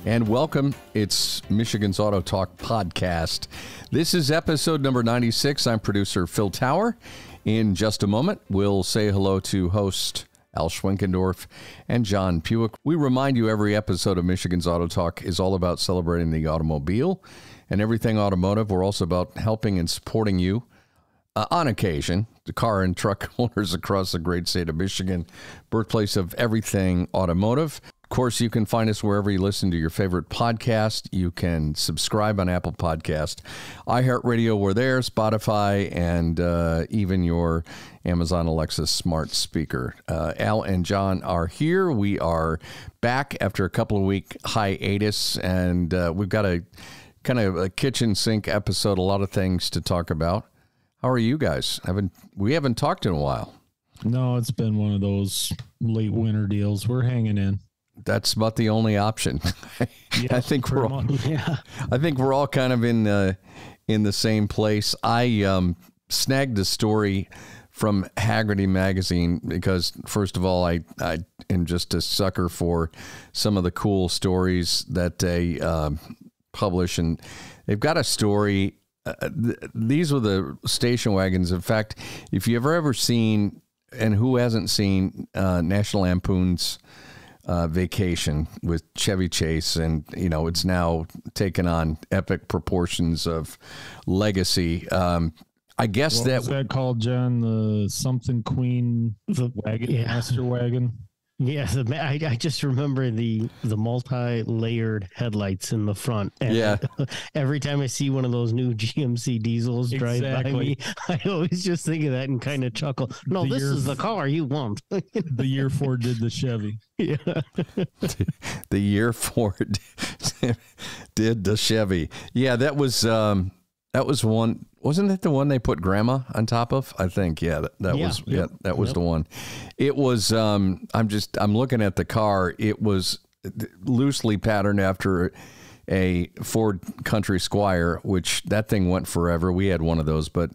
And welcome. It's Michigan's AutoTalk podcast. This is episode number 96. I'm producer Phil Tower. In just a moment, we'll say hello to host Al Schwinkendorf and John Puhek. We remind you every episode of Michigan's AutoTalk is all about celebrating the automobile and everything automotive. We're also about helping and supporting you on occasion, the car and truck owners across the great state of Michigan, birthplace of everything automotive. Of course, you can find us wherever you listen to your favorite podcast. You can subscribe on Apple Podcast, iHeartRadio, we're there, Spotify, and even your Amazon Alexa smart speaker. Al and John are here. We are back after a couple of week hiatus, and we've got a kind of a kitchen sink episode, a lot of things to talk about. How are you guys? We haven't talked in a while. No, it's been one of those late winter deals. We're hanging in. That's about the only option. Yeah, I think we're all kind of in the same place. I snagged a story from Hagerty magazine because, first of all, I am just a sucker for some of the cool stories that they publish, and they've got a story. These were the station wagons. In fact, if you've ever seen, and who hasn't seen, National Lampoon's Vacation with Chevy Chase, and it's now taken on epic proportions of legacy. I guess what was that called, John? The something Queen, the wagon, master wagon. Yes, I just remember the multi-layered headlights in the front. And every time I see one of those new GMC diesels drive by me, I always just think of that and kind of chuckle. No, this is the car you want. The year Ford did the Chevy. Yeah. The year Ford did the Chevy. Yeah, that was one. Wasn't it the one they put grandma on top of? I think, that was the one. It was, I'm looking at the car. It was loosely patterned after a Ford Country Squire, which that thing went forever. We had one of those, but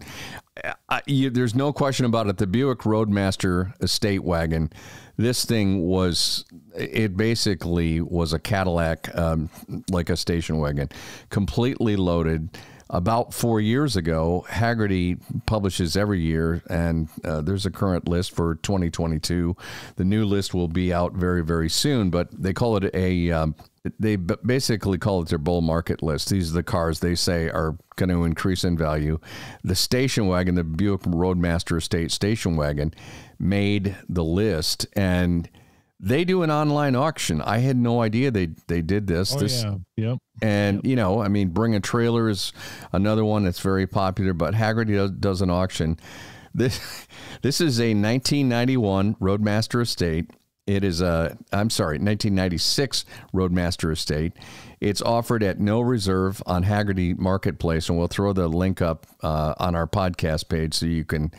there's no question about it. The Buick Roadmaster Estate Wagon, this thing basically was a Cadillac, like a station wagon, completely loaded. About 4 years ago, Hagerty publishes every year, and there's a current list for 2022. The new list will be out very, very soon, but they call it they basically call it their bull market list. These are the cars they say are going to increase in value. The station wagon, the Buick Roadmaster Estate Station Wagon, made the list, and they do an online auction. I had no idea they did this. Yep. And, Bring a Trailer is another one that's very popular, but Hagerty does an auction. This is a 1991 Roadmaster Estate. It is 1996 Roadmaster Estate. It's offered at no reserve on Hagerty Marketplace, and we'll throw the link up on our podcast page so you can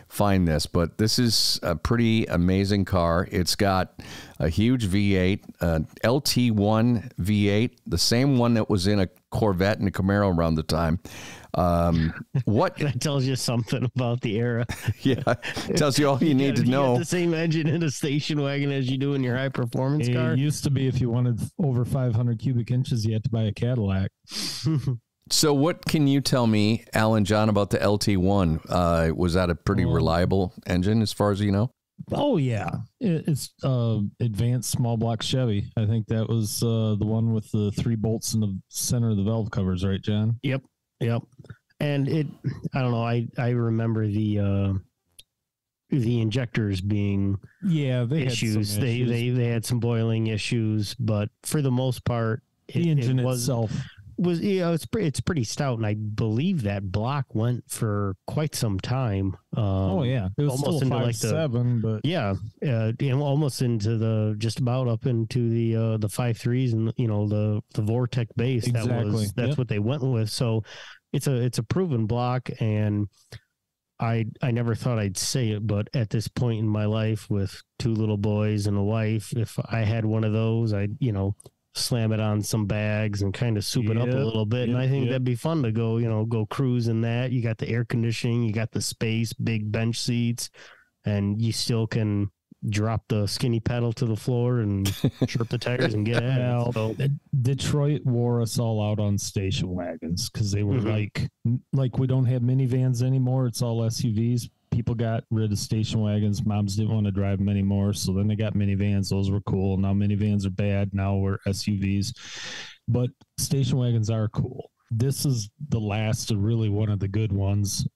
find this. But this is a pretty amazing car. It's got a huge V8, LT1 V8, the same one that was in a Corvette and a Camaro around the time. That tells you something about the era. Yeah, tells you all you need to know. You the same engine in a station wagon as you do in your high performance car. It used to be if you wanted over 500 cubic inches, you had to buy a Cadillac. So what can you tell me, Al and John, about the LT1? Was that a pretty reliable engine as far as you know? Oh, yeah. It's advanced small block Chevy. I think that was the one with the 3 bolts in the center of the valve covers, right, John? Yep. And I don't know, I remember the injectors being issues. They had some boiling issues, but for the most part, the engine itself was it's pretty stout, and I believe that block went for quite some time. It was almost still into 5.7, but almost into the just about up into the 5.3s and the Vortec base. Exactly. That's what they went with. So it's a proven block, and I never thought I'd say it, but at this point in my life with 2 little boys and a wife, if I had one of those, I'd slam it on some bags and kind of soup it up a little bit. And I think that'd be fun to go cruise in that. You got the air conditioning, you got the space, big bench seats, and you still can drop the skinny pedal to the floor and chirp the tires and get out. So, Detroit wore us all out on station wagons because they were like we don't have minivans anymore. It's all SUVs. People got rid of station wagons. Moms didn't want to drive them anymore. So then they got minivans. Those were cool. Now minivans are bad. Now we're SUVs. But station wagons are cool. This is the last of really one of the good ones.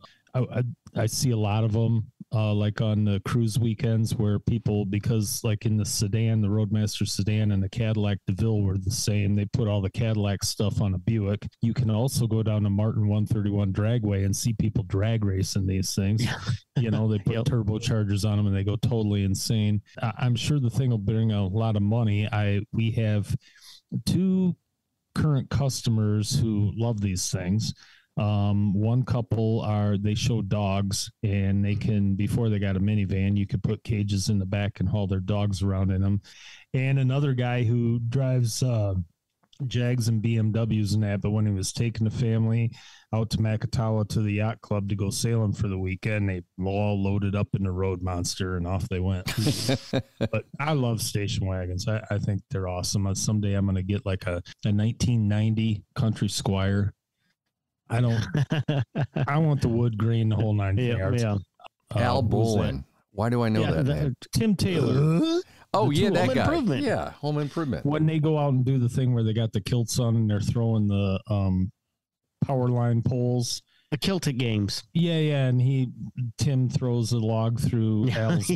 I see a lot of them, like on the cruise weekends where people, because like in the sedan, the Roadmaster sedan and the Cadillac DeVille were the same. They put all the Cadillac stuff on a Buick. You can also go down to Martin 131 Dragway and see people drag racing these things. You know, they put turbochargers on them and they go totally insane. I'm sure the thing will bring a lot of money. We have 2 current customers who love these things. One couple they show dogs, and they can, before they got a minivan, you could put cages in the back and haul their dogs around in them. And another guy who drives Jags and BMWs and that, but when he was taking the family out to Makatawa to the yacht club to go sailing for the weekend, they all loaded up in the Roadmaster and off they went. But I love station wagons. I think they're awesome. Someday I'm going to get like a 1990 country Squire. I want the wood grain, the whole 9 yards. Yeah. Al Bolin. Why do I know that name? Tim Taylor. That guy. Yeah, Home Improvement. When they go out and do the thing where they got the kilts on and they're throwing the power line poles. The Kilted games. Yeah, and Tim throws a log through Al's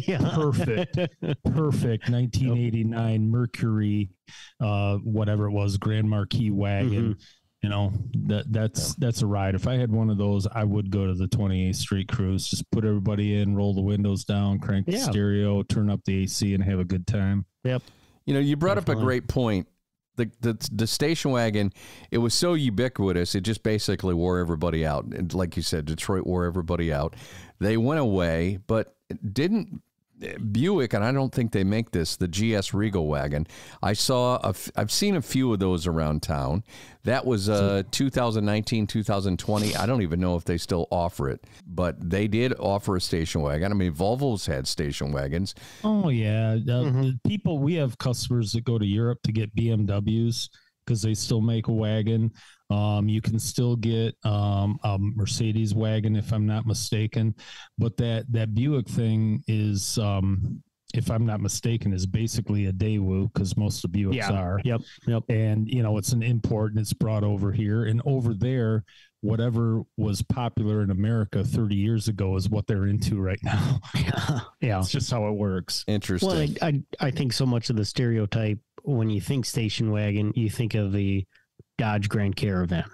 perfect 1989 Mercury, whatever it was, Grand Marquis wagon. You know, that's a ride. If I had one of those, I would go to the 28th Street cruise. Just put everybody in, roll the windows down, crank the stereo, turn up the AC, and have a good time. Yep. You know, you brought up a great point. The station wagon, it was so ubiquitous, it just basically wore everybody out. And like you said, Detroit wore everybody out. They went away, but didn't Buick, and I don't think they make this, the GS Regal wagon. I've seen a few of those around town. That was 2019, 2020. I don't even know if they still offer it, but they did offer a station wagon. I mean, Volvo's had station wagons. Oh, yeah. We have customers that go to Europe to get BMWs because they still make a wagon. You can still get a Mercedes wagon, if I'm not mistaken. But that Buick thing is, if I'm not mistaken, is basically a Daewoo, because most of Buicks are. Yep. And, you know, it's an import and it's brought over here. And over there, whatever was popular in America 30 years ago is what they're into right now. Yeah. It's just how it works. Interesting. Well, I think so much of the stereotype, when you think station wagon, you think of the Dodge Grand Caravan,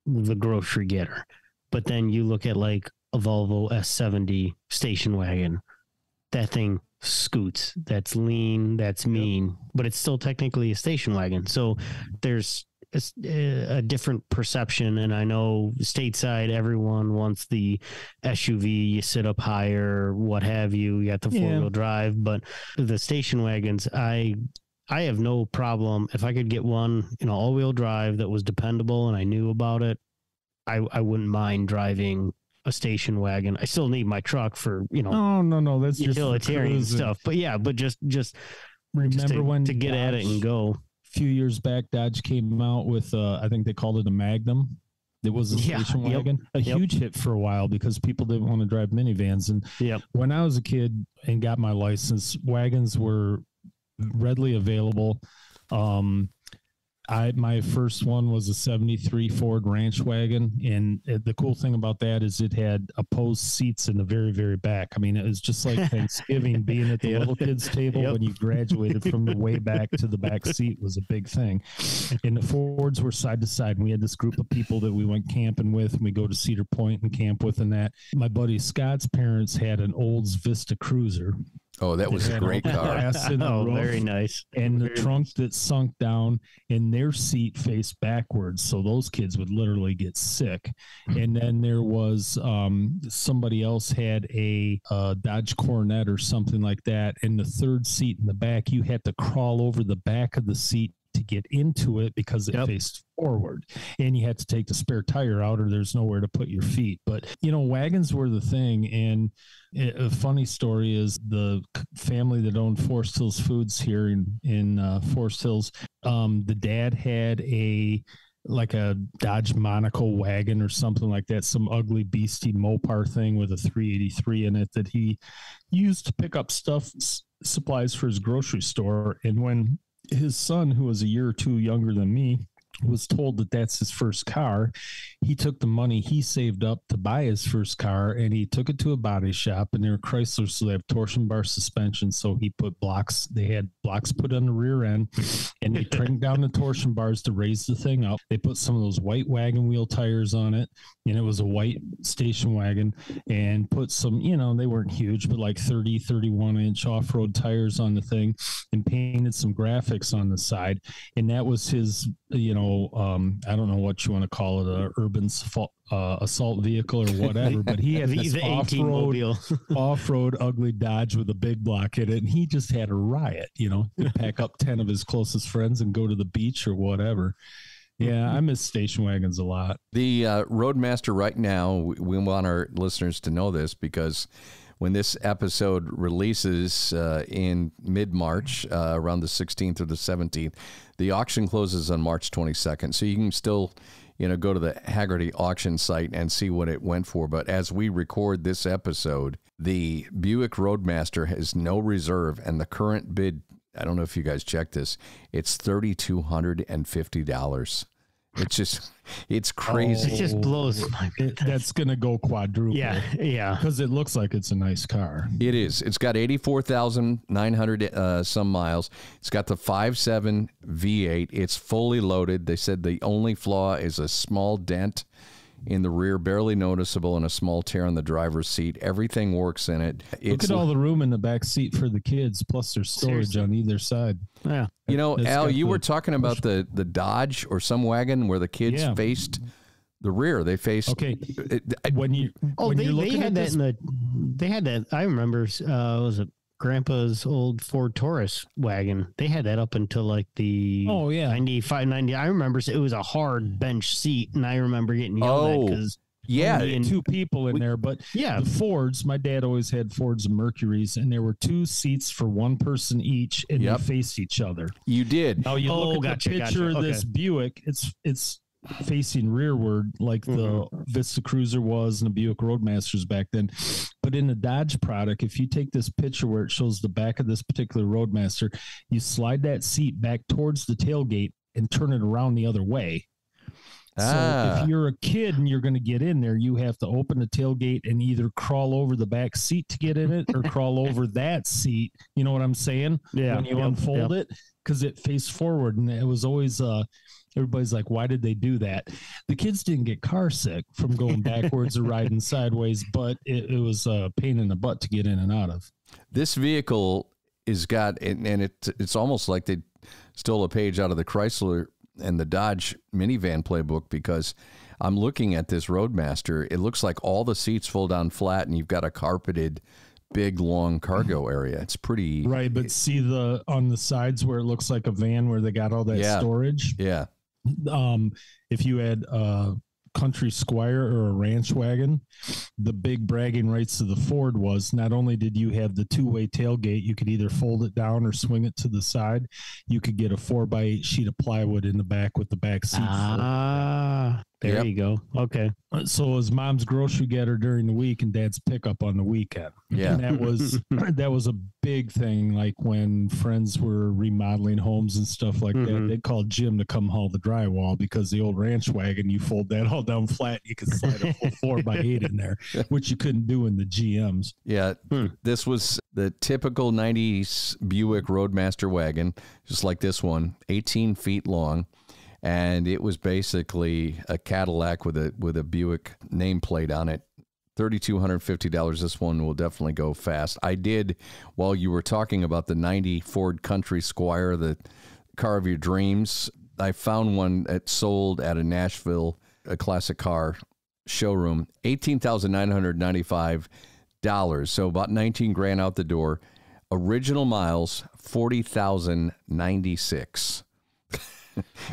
the grocery getter. But then you look at like a Volvo S70 station wagon. That thing scoots. That's lean. That's mean. But it's still technically a station wagon. So there's a different perception. And I know stateside, everyone wants the SUV. You sit up higher, what have you. You got the four-wheel drive. But the station wagons, I have no problem. If I could get one, all-wheel drive that was dependable and I knew about it, I wouldn't mind driving a station wagon. I still need my truck for, no, that's utilitarian stuff. But just remember when to get at it and go. A few years back, Dodge came out with, I think they called it a Magnum. It was a station wagon, a huge hit for a while because people didn't want to drive minivans. And when I was a kid and got my license, wagons were readily available. My first one was a 73 Ford Ranch wagon, and the cool thing about that is it had opposed seats in the very, very back. I mean, it was just like Thanksgiving being at the little kids table when you graduated from the way back to the back seat was a big thing. And the Fords were side to side, and we had this group of people that we went camping with, and we go to Cedar Point and camp with, and that. My buddy Scott's parents had an Olds Vista Cruiser. Oh, that was a great car. Very nice. And the trunk that sunk down, and their seat faced backwards, so those kids would literally get sick. And then there was somebody else had a Dodge Coronet or something like that, and the third seat in the back, you had to crawl over the back of the seat to get into it because it faced forward, and you had to take the spare tire out or there's nowhere to put your feet. But, wagons were the thing. And a funny story is the family that owned Forest Hills Foods here in Forest Hills, the dad had a Dodge Monaco wagon or something like that, some ugly beastie Mopar thing with a 383 in it that he used to pick up supplies for his grocery store. And when his son, who was a year or two younger than me, was told that that's his first car, he took the money he saved up to buy his first car and he took it to a body shop, and they're Chrysler, so they have torsion bar suspension. So he put blocks, they had blocks put on the rear end, and they cranked down the torsion bars to raise the thing up. They put some of those white wagon wheel tires on it, and it was a white station wagon, and put some, they weren't huge, but like 30, 31 inch off-road tires on the thing, and painted some graphics on the side. And that was his, I don't know what you want to call it, an urban assault vehicle or whatever, but he had this off-road ugly Dodge with a big block in it, and he just had a riot, to pack up 10 of his closest friends and go to the beach or whatever. Yeah, I miss station wagons a lot. The Roadmaster right now, we want our listeners to know this, because when this episode releases in mid-March, around the 16th or the 17th, the auction closes on March 22nd. So you can still, go to the Haggerty auction site and see what it went for. But as we record this episode, the Buick Roadmaster has no reserve, and the current bid, I don't know if you guys checked this, it's $3,250. It's crazy. It just blows my mind. That's going to go quadruple. Yeah. Because it looks like it's a nice car. It is. It's got 84,900 some miles. It's got the 5.7 V8. It's fully loaded. They said the only flaw is a small dent in the rear, barely noticeable, and a small tear on the driver's seat. Everything works in it. Look at all the room in the back seat for the kids, plus there's storage on either side. Yeah. Al, you were talking about the Dodge or some wagon where the kids faced the rear. They faced. Okay. They had that. I remember. Was it Grandpa's old Ford Taurus wagon? They had that up until like the 95, 90. I remember it was a hard bench seat, and I remember getting yelled at because two people in there. But the Fords, my dad always had Fords and Mercuries, and there were two seats for one person each, and they faced each other. You did. Now you look at the picture of this Buick. It's facing rearward like the Vista Cruiser was and the Buick Roadmasters back then. But in the Dodge product, if you take this picture where it shows the back of this particular Roadmaster, you slide that seat back towards the tailgate and turn it around the other way. So if you're a kid and you're going to get in there, you have to open the tailgate and either crawl over the back seat to get in it or crawl over that seat. You know what I'm saying? Yeah. When you unfold it, because it faced forward, and it was always everybody's like, why did they do that? The kids didn't get car sick from going backwards or riding sideways, but it was a pain in the butt to get in and out of. This vehicle is got, and it's almost like they stole a page out of the Chrysler and the Dodge minivan playbook, because I'm looking at this Roadmaster. It looks like all the seats fold down flat, and you've got a carpeted big long cargo area. It's pretty right, but see on the sides where it looks like a van where they got all that storage. Yeah. If you had a country Squire or a ranch wagon, the big bragging rights of the Ford was not only did you have the two-way tailgate, you could either fold it down or swing it to the side. You could get a 4x8 sheet of plywood in the back with the back seat. There you go. Okay. So it was mom's grocery getter during the week and dad's pickup on the weekend. Yeah. And that was a big thing. Like when friends were remodeling homes and stuff like that, they'd call Jim to come haul the drywall, because the old ranch wagon, you fold that all down flat, you could slide a full 4x8 in there, which you couldn't do in the GMs. Yeah. This was the typical 90s Buick Roadmaster wagon, just like this one, 18 feet long. And it was basically a Cadillac with a Buick nameplate on it. $3,250. This one will definitely go fast. I did, while you were talking about the 90 Ford Country Squire, the car of your dreams, I found one that sold at a Nashville, a classic car showroom, $18,995. So about 19 grand out the door. Original miles, 40,096.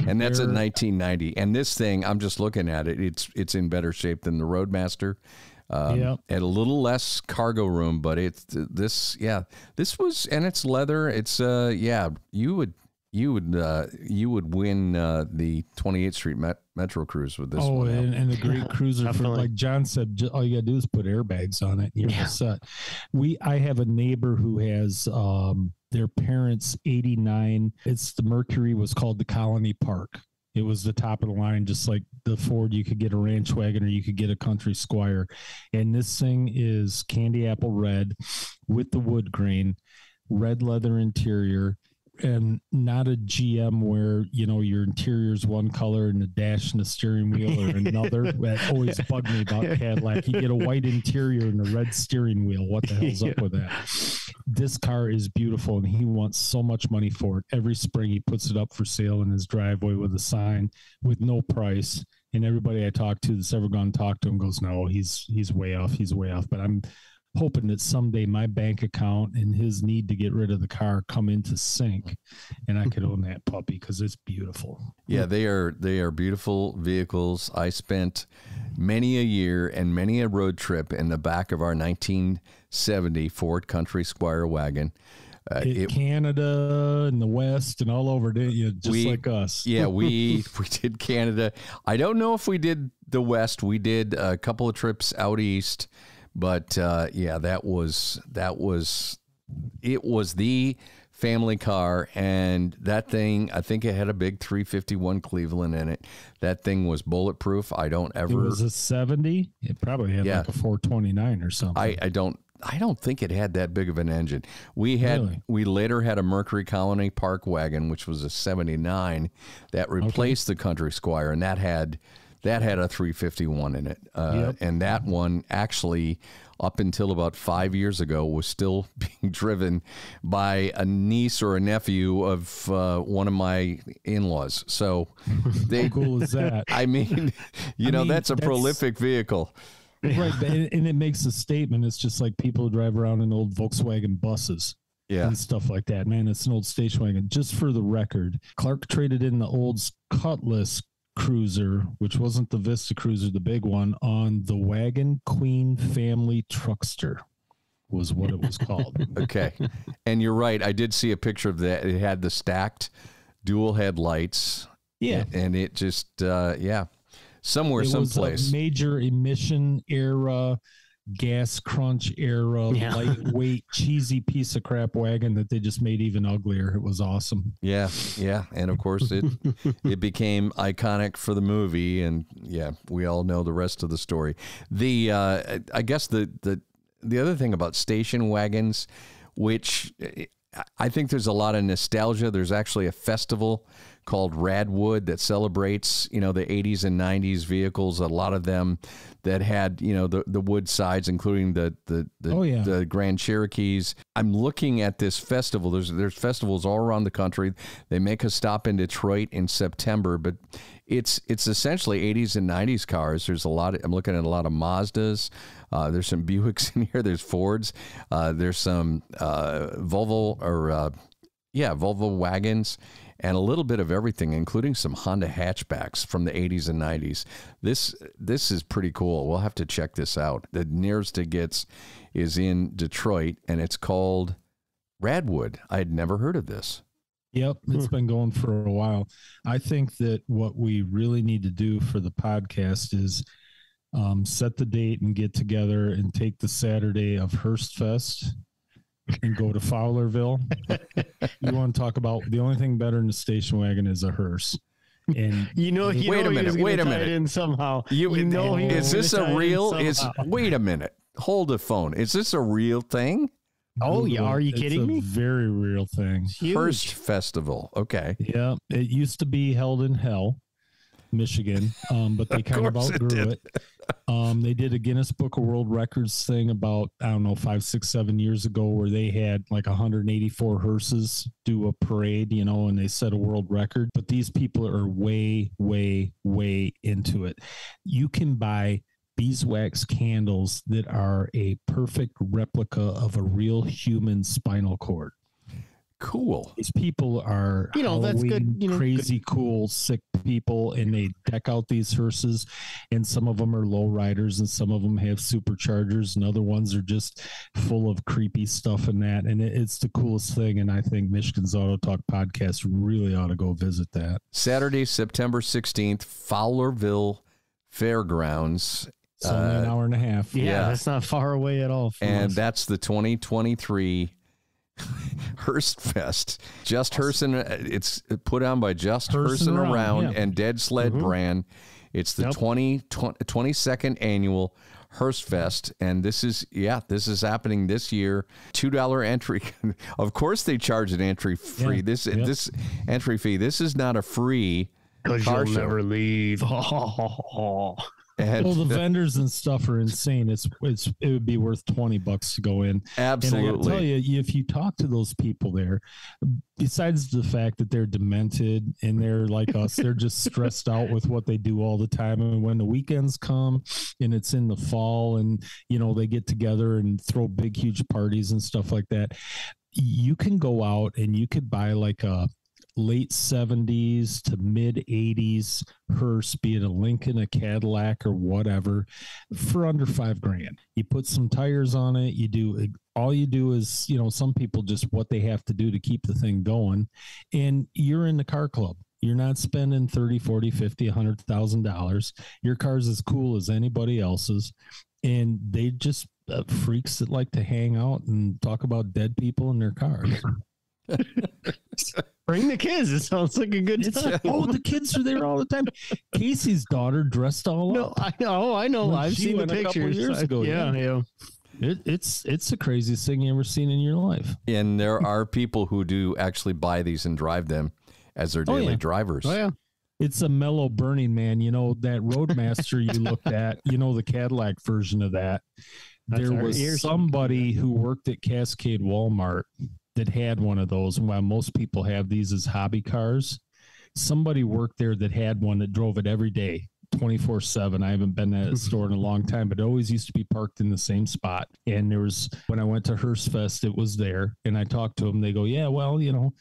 And that's a 1990. And this thing, I'm just looking at it. It's in better shape than the Roadmaster. At a little less cargo room, but this was, and it's leather. It's you would win the 28th Street Metro Cruise with this one. And a great cruiser for, like John said, all you gotta do is put airbags on it and you're set. I have a neighbor who has their parents' 89. The Mercury was called the Colony Park. It was the top of the line, just like the Ford. You could get a ranch wagon or you could get a country Squire. And this thing is candy apple red with the wood grain, red leather interior, and not a GM where, your interior is one color and the dash and the steering wheel or another. That always bugged me about Cadillac. You get a white interior and a red steering wheel. What the hell's up with that? This car is beautiful, and he wants so much money for it. Every spring he puts it up for sale in his driveway with a sign with no price. And everybody I talk to that's ever gone to talk to him goes, no, he's way off. He's way off. But I'm hoping that someday my bank account and his need to get rid of the car come into sync, and I could own that puppy because it's beautiful. Yeah, they are beautiful vehicles. I spent many a year and many a road trip in the back of our 1970 Ford Country Squire wagon. Canada and the West and all over, didn't you? Like us. Yeah, we did Canada. I don't know if we did the West. We did a couple of trips out east. But it was the family car, and that thing, I think it had a big 351 Cleveland in it. That thing was bulletproof. It was a 70. It probably had like a 429 or something. I don't think it had that big of an engine. We later had a Mercury Colony Park wagon, which was a 79 that replaced the Country Squire, and that had a 351 in it. And that one actually, up until about 5 years ago, was still being driven by a niece or a nephew of one of my in-laws. So how cool is that? I mean, that's a prolific vehicle. Right. And it makes a statement. It's just like people who drive around in old Volkswagen buses. Yeah. And stuff like that. Man, it's an old station wagon. Just for the record, Clark traded in the old Cutlass Cruiser, which wasn't the Vista Cruiser, the big one, on the Wagon Queen Family Truckster was what it was called. Okay. And you're right. I did see a picture of that. It had the stacked dual headlights. Yeah. And it just, someplace. Was a major emission era, gas crunch era, lightweight, cheesy piece of crap wagon that they just made even uglier. It was awesome. Yeah. And of course it became iconic for the movie, and we all know the rest of the story. I guess the other thing about station wagons, which I think there's a lot of nostalgia. There's actually a festival called Radwood that celebrates, the 80s and 90s vehicles. A lot of them that had, the wood sides, including the Grand Cherokees. I'm looking at this festival. There's festivals all around the country. They make a stop in Detroit in September, but it's essentially 80s and 90s cars. There's I'm looking at a lot of Mazdas. There's some Buicks in here. There's Fords. There's some Volvo wagons, and a little bit of everything, including some Honda hatchbacks from the 80s and 90s. This is pretty cool. We'll have to check this out. The nearest it gets is in Detroit, and it's called Radwood. I had never heard of this. Yep, it's been going for a while. I think that what we really need to do for the podcast is set the date and get together and take the Saturday of Hearst Fest and go to Fowlerville. You want to talk about the only thing better than the station wagon is a hearse. And wait a minute. In somehow. Is this a real? Wait a minute. Hold the phone. Is this a real thing? Oh yeah, are you kidding me? It's a very real thing. Hearst Festival. Okay. Yeah, it used to be held in Hell, Michigan, but they kind of outgrew it. They did a Guinness Book of World Records thing about, 5, 6, 7 years ago, where they had like 184 hearses do a parade, and they set a world record. But these people are way, way, way into it. You can buy beeswax candles that are a perfect replica of a real human spinal cord. Cool. These people are, that's good. Crazy, cool, sick people, and they deck out these hearses. And some of them are low riders, and some of them have superchargers, and other ones are just full of creepy stuff and that. And it's the coolest thing. And I think Michigan's Auto Talk podcast really ought to go visit that. Saturday, September 16th, Fowlerville Fairgrounds. It's only an hour and a half. Yeah, that's not far away at all. And that's the 2023 Hearst Fest. Just Hearst, it's put on by Just Hearst Around and Dead Sled brand. It's the 22nd annual Hearst Fest, and this is happening this year. $2 entry. Of course, they charge an entry fee. This entry fee. This is not a free car show. Never leave. And, the vendors and stuff are insane. It would be worth $20 to go in. Absolutely. And I tell you, if you talk to those people there, besides the fact that they're demented and they're like us, they're just stressed out with what they do all the time. And when the weekends come and it's in the fall and, they get together and throw big, huge parties and stuff like that, you can go out and you could buy like a late 70s to mid 80s hearse, be it a Lincoln, a Cadillac, or whatever, for under $5,000. You put some tires on it. All you do is, some people just what they have to do to keep the thing going, and you're in the car club. You're not spending $30, $40, $50, $100,000. Your car's as cool as anybody else's, and they just freaks that like to hang out and talk about dead people in their cars. Bring the kids. It sounds like a good time. The kids are there all the time. Casey's daughter dressed all up. I know. I've seen the pictures. A couple years ago. Yeah. It's the craziest thing you ever seen in your life. And there are people who do actually buy these and drive them as their daily drivers. Oh, yeah. It's a mellow Burning Man. That Roadmaster you looked at, the Cadillac version of that. There was somebody who worked at Cascade Walmart that had one of those. And while most people have these as hobby cars, somebody worked there that had one that drove it every day, 24/7. I haven't been at a store in a long time, but it always used to be parked in the same spot. And when I went to Hearst Fest, it was there. And I talked to them. They go, yeah, well, can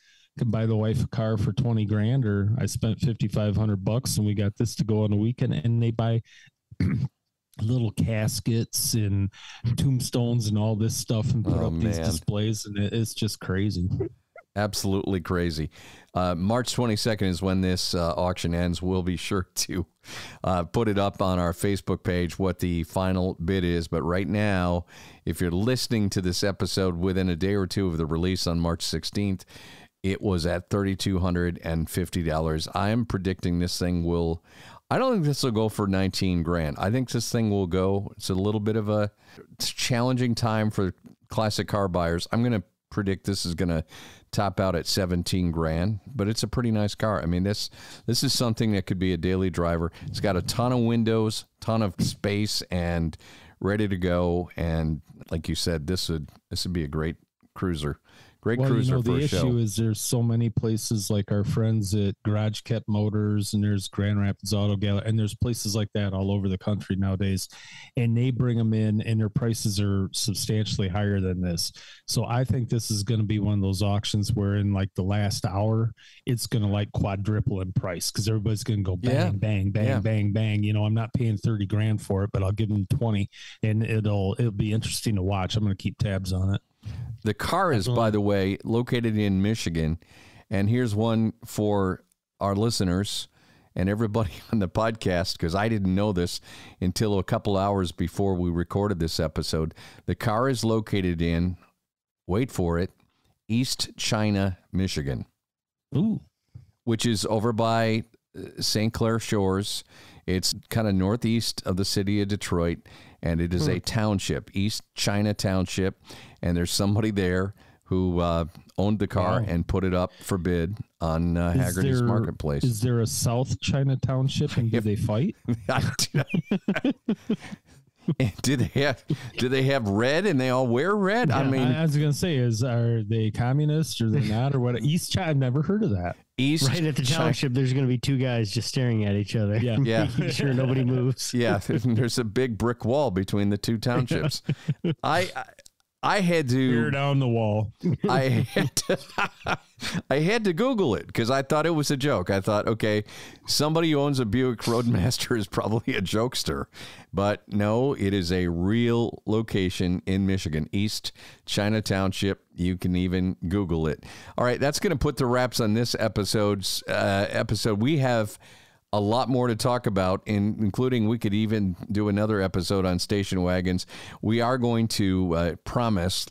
buy the wife a car for $20,000, or I spent $5,500 and we got this to go on the weekend. And they buy little caskets and tombstones and all this stuff and put up these displays, and it's just crazy. Absolutely crazy. March 22nd is when this auction ends. We'll be sure to put it up on our Facebook page what the final bid is. But right now, if you're listening to this episode within a day or two of the release on March 16th, it was at $3,250. I am predicting this thing will... I don't think this will go for $19,000. I think this thing will go. It's a little bit of a challenging time for classic car buyers. I'm going to predict this is going to top out at $17,000, but it's a pretty nice car. I mean, this is something that could be a daily driver. It's got a ton of windows, ton of space, and ready to go. And like you said, this would be a great cruiser. Great cruiser for a show. The issue is there's so many places like our friends at Garage Kept Motors, and there's Grand Rapids Auto Gallery, and there's places like that all over the country nowadays, and they bring them in and their prices are substantially higher than this. So I think this is going to be one of those auctions where in like the last hour, it's going to like quadruple in price because everybody's going to go bang, bang, bang, bang, bang. I'm not paying $30,000 for it, but I'll give them 20, and it'll be interesting to watch. I'm going to keep tabs on it. The car is, by the way, located in Michigan, and here's one for our listeners and everybody on the podcast, because I didn't know this until a couple hours before we recorded this episode. The car is located in, wait for it, East China, Michigan. Ooh. Which is over by St. Clair Shores. It's kind of northeast of the city of Detroit, and it is a township, East China Township, and there's somebody there who owned the car and put it up for bid on Haggerty's Marketplace. Is there a South China Township, and do they fight? Do they have red and they all wear red? Yeah, I mean, I was going to say, are they communists or they not or what? East China, I've never heard of that. Right at the township, there's going to be two guys just staring at each other. Yeah. Making sure nobody moves. Yeah, there's a big brick wall between the two townships. I had to tear down the wall. I had to Google it because I thought it was a joke. I thought, okay, somebody who owns a Buick Roadmaster is probably a jokester. But no, it is a real location in Michigan, East China Township. You can even Google it. All right, that's going to put the wraps on this episode. We have a lot more to talk about, including we could even do another episode on station wagons. We are going to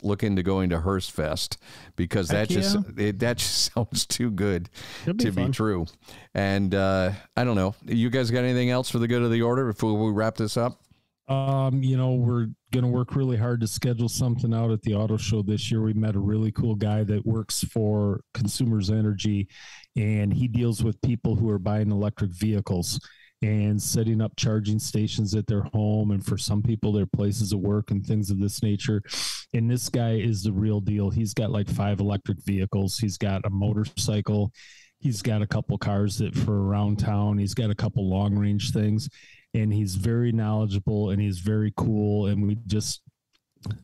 look into going to Hearstfest because that just sounds too good to be true. And I don't know. You guys got anything else for the good of the order before we wrap this up? We're going to work really hard to schedule something out at the auto show this year. We met a really cool guy that works for Consumers Energy, and he deals with people who are buying electric vehicles and setting up charging stations at their home, and for some people, their places of work and things of this nature. And this guy is the real deal. He's got like 5 electric vehicles. He's got a motorcycle. He's got a couple cars that for around town. He's got a couple long range things. And he's very knowledgeable and he's very cool. And we just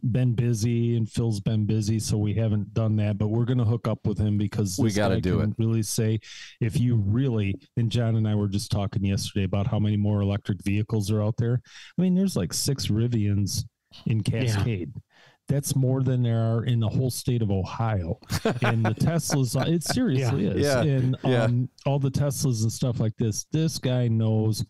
been busy and Phil's been busy, so we haven't done that. But we're going to hook up with him because we got to do it. Really say, if you really, and John and I were just talking yesterday about how many more electric vehicles are out there. I mean, there's like 6 Rivians in Cascade. Yeah. That's more than there are in the whole state of Ohio. And the Teslas, it seriously is. Yeah. And all the Teslas and stuff like this guy knows.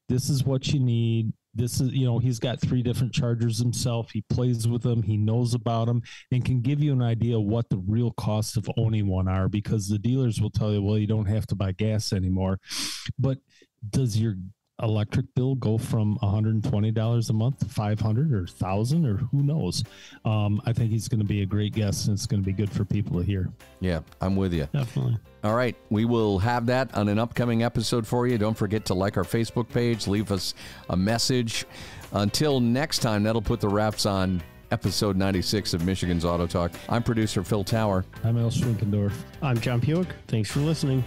This is what you need. This is, he's got 3 different chargers himself. He plays with them. He knows about them and can give you an idea what the real cost of owning one are, because the dealers will tell you, well, you don't have to buy gas anymore. But does your electric bill go from $120 a month to $500 or $1,000 or who knows? I think he's going to be a great guest, and it's going to be good for people to hear. Yeah, I'm with you. Definitely. All right. We will have that on an upcoming episode for you. Don't forget to like our Facebook page, leave us a message. Until next time, that'll put the wraps on episode 96 of Michigan's Auto Talk. I'm producer Phil Tower. I'm Al Schwinkendorf. I'm John Puhek. Thanks for listening.